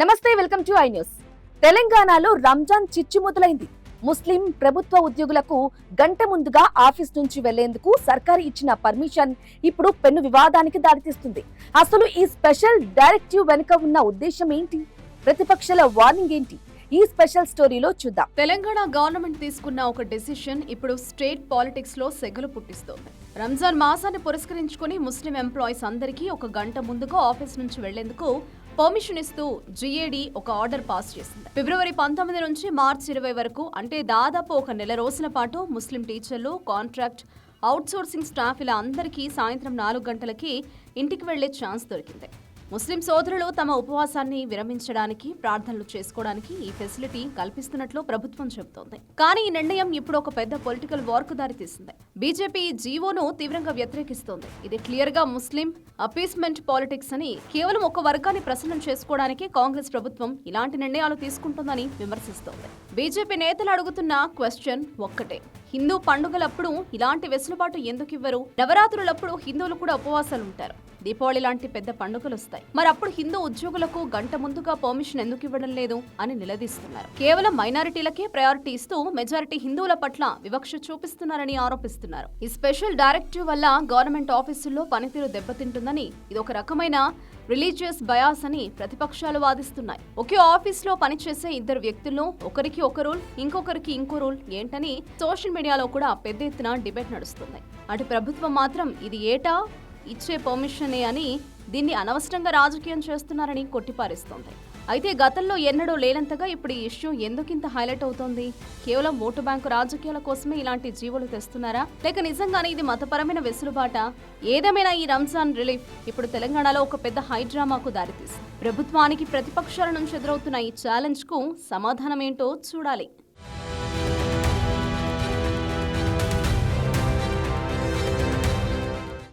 నమస్తే, welcome to I news. తెలంగాణలో రంజాన్ చిచ్చు మొదలైంది. ముస్లిం ప్రభుత్వ ఉద్యోగులకు గంట ముందుగా ఆఫీస్ నుంచి వెళ్లేందుకు సర్కారు ఇచ్చిన పర్మిషన్ ఇప్పుడు పెను వివాదానికి దారితీస్తుంది. అసలు ఈ స్పెషల్ డైరెక్టివ్ వెనుక ఉన్న ఉద్దేశం ఏంటి? ప్రతిపక్షాల వార్నింగ్ ఏంటి? ఈ స్పెషల్ స్టోరీలో చూద్దాం. తెలంగాణ గవర్నమెంట్ తీసుకున్న ఒక డెసిషన్ ఇప్పుడు స్టేట్ పాలిటిక్స్ లో సెగలు పుట్టిస్తోంది. రంజాన్ మాసాన్ని పురస్కరించుకుని ముస్లిం ఎంప్లాయీస్ అందరికీ ఒక గంట ముందుగా ఆఫీస్ నుంచి వెళ్లేందుకు పర్మిషన్ ఇస్తూ జీఏడీ ఒక ఆర్డర్ పాస్ చేసింది. ఫిబ్రవరి 19 నుంచి మార్చి 20 వరకు, అంటే దాదాపు ఒక నెల రోజుల పాటు ముస్లిం టీచర్లు, కాంట్రాక్ట్, అవుట్సోర్సింగ్ స్టాఫ్ ఇలా అందరికీ సాయంత్రం 4 గంటలకి ఇంటికి వెళ్లే ఛాన్స్ దొరికింది. ముస్లిం సోదరులు తమ ఉపవాసాన్ని విరమించడానికి, ప్రార్థనలు చేసుకోవడానికి ఈ ఫెసిలిటీ కల్పిస్తున్నట్లు ప్రభుత్వం చెబుతోంది. కానీ ఈ నిర్ణయం ఇప్పుడు ఒక పెద్ద పొలిటికల్ వార్కు దారితీసింది. బీజేపీ జీవోను తీవ్రంగా వ్యతిరేకిస్తోంది. ఇది క్లియర్ గా ముస్లిం అపీస్మెంట్ పాలిటిక్స్ అని, కేవలం ఒక వర్గాన్ని ప్రసన్నం చేసుకోవడానికి కాంగ్రెస్ ప్రభుత్వం ఇలాంటి నిర్ణయాలు తీసుకుంటోందని విమర్శిస్తోంది. బీజేపీ నేతలు అడుగుతున్న క్వశ్చన్ ఒక్కటే: హిందూ పండుగలప్పుడు ఇలాంటి వెసులుబాటు ఎందుకు ఇవ్వరు? నవరాత్రులప్పుడు హిందువులు కూడా ఉపవాసాలు ఉంటారు. దీపావళి లాంటి పెద్ద పండుగలు వస్తాయి. మరి అప్పుడు హిందూ ఉద్యోగులకు గంట ముందుగా పర్మిషన్ ఎందుకు ఇవ్వడం లేదు అని నిలదీస్తున్నారు. కేవలం మైనారిటీలకే ప్రయారిటీ ఇస్తూ మెజారిటీ హిందువుల పట్ల వివక్ష చూపిస్తున్నారని ఆరోపిస్తున్నారు. ఈ స్పెషల్ డైరెక్టివ్ వల్ల గవర్నమెంట్ ఆఫీసుల్లో పనితీరు దెబ్బతింటుందని, ఇది ఒక రకమైన రిలీజియస్ బయాస్ అని ప్రతిపక్షాలు వాదిస్తున్నాయి. ఒకే ఆఫీస్ లో పనిచేసే ఇద్దరు వ్యక్తుల్లో ఒకరికి ఒక రూల్, ఇంకొకరికి ఇంకో రూల్ ఏంటని సోషల్ మీడియాలో కూడా పెద్ద ఎత్తున డిబేట్ నడుస్తుంది. అటు ప్రభుత్వం మాత్రం ఇది ఏటా ఇచ్చే పర్మిషనే అని, దీన్ని అనవసరంగా రాజకీయం చేస్తున్నారని కొట్టిపారేస్తోంది. అయితే గతంలో ఎన్నడూ లేనంతగా ఇప్పుడు ఈ ఇష్యూ ఎందుకింత హైలైట్ అవుతోంది? కేవలం ఓటు బ్యాంకు రాజకీయాల కోసమే ఇలాంటి జీవోలు తెస్తున్నారా, లేక నిజంగానే ఇది మతపరమైన వెసులుబాటా? ఏదేమైనా ఈ రంజాన్ రిలీఫ్ ఇప్పుడు తెలంగాణలో ఒక పెద్ద హైడ్రామాకు దారితీసింది. ప్రభుత్వానికి ప్రతిపక్షాల నుంచి ఎదురవుతున్న ఈ ఛాలెంజ్ కు సమాధానం ఏంటో చూడాలి.